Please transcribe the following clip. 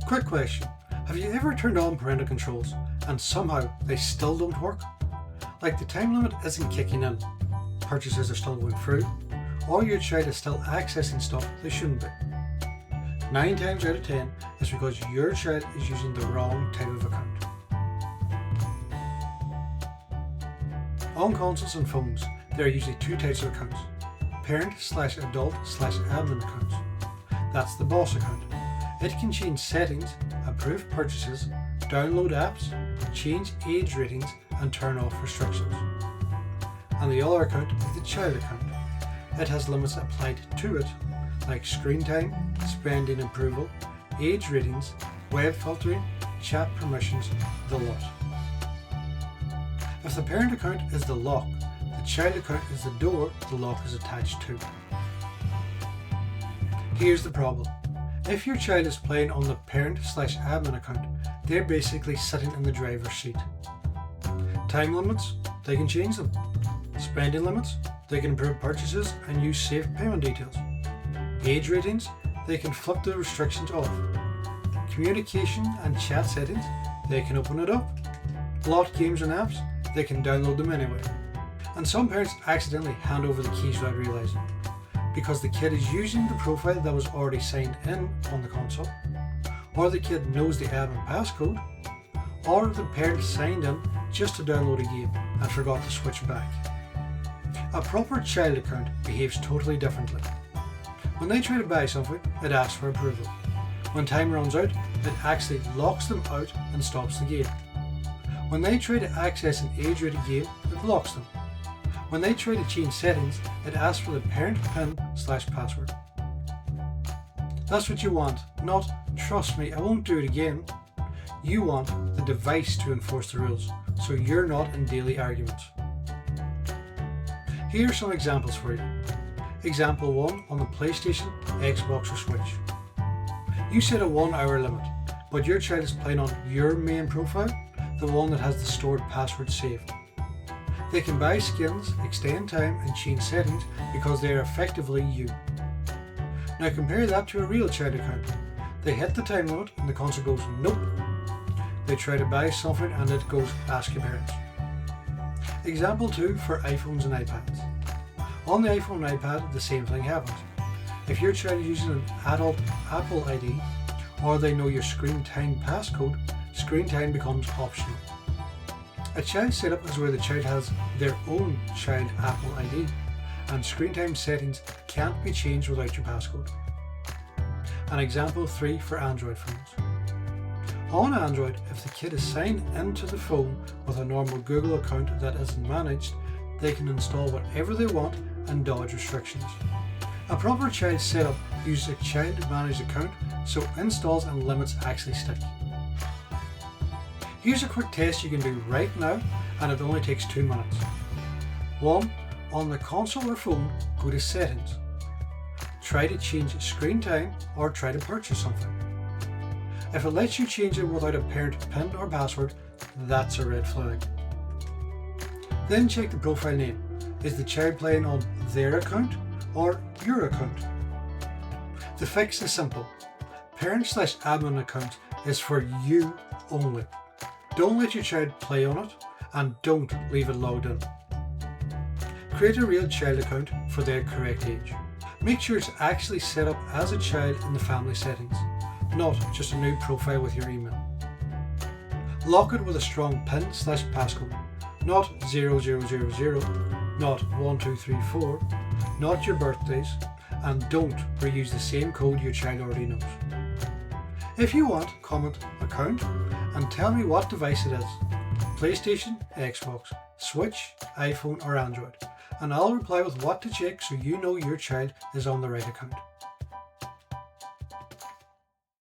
Quick question, have you ever turned on parental controls and somehow they still don't work? Like the time limit isn't kicking in, purchases are still going through, or your child is still accessing stuff they shouldn't be. 9 times out of 10 is because your child is using the wrong type of account. On consoles and phones, there are usually 2 types of accounts: parent/adult/admin accounts. That's the boss account. It can change settings, approve purchases, download apps, change age ratings and turn off restrictions. And the other account is the child account. It has limits applied to it, like screen time, spending approval, age ratings, web filtering, chat permissions, the lot. If the parent account is the lock, the child account is the door the lock is attached to. Here's the problem. If your child is playing on the parent/admin account, they're basically sitting in the driver's seat. Time limits, they can change them. Spending limits, they can approve purchases and use safe payment details. Age ratings, they can flip the restrictions off. Communication and chat settings, they can open it up. Lot games and apps, they can download them anyway. And some parents accidentally hand over the keys without realising, because the kid is using the profile that was already signed in on the console, or the kid knows the admin passcode, or the parent signed in just to download a game and forgot to switch back. A proper child account behaves totally differently. When they try to buy something, it asks for approval. When time runs out, it actually locks them out and stops the game. When they try to access an age-rated game, it blocks them. When they try to change settings, it asks for the parent PIN/password. That's what you want, not "trust me, I won't do it again." You want the device to enforce the rules, so you're not in daily arguments. Here are some examples for you. Example 1 on the PlayStation, Xbox or Switch. You set a 1-hour limit, but your child is playing on your main profile, the one that has the stored password saved. They can buy skins, extend time and change settings because they are effectively you. Now compare that to a real child account. They hit the time limit and the console goes nope. They try to buy something and it goes ask your parents. Example 2 for iPhones and iPads. On the iPhone and iPad, the same thing happens. If your child is using an adult Apple ID or they know your screen time passcode, screen time becomes optional. A child setup is where the child has their own child Apple ID and screen time settings can't be changed without your passcode. And example 3 for Android phones. On Android, if the kid is signed into the phone with a normal Google account that isn't managed, they can install whatever they want and dodge restrictions. A proper child setup uses a child managed account, so installs and limits actually stick. Here's a quick test you can do right now, and it only takes 2 minutes. 1. On the console or phone, go to Settings. Try to change screen time or try to purchase something. If it lets you change it without a parent PIN or password, that's a red flag. Then check the profile name. Is the child playing on their account or your account? The fix is simple. Parent/admin account is for you only. Don't let your child play on it and don't leave it logged in. Create a real child account for their correct age. Make sure it's actually set up as a child in the family settings, not just a new profile with your email. Lock it with a strong PIN/passcode, not 0000, not 1234, not your birthdays, and don't reuse the same code your child already knows. If you want, comment account and tell me what device it is: PlayStation, Xbox, Switch, iPhone or Android, and I'll reply with what to check so you know your child is on the right account.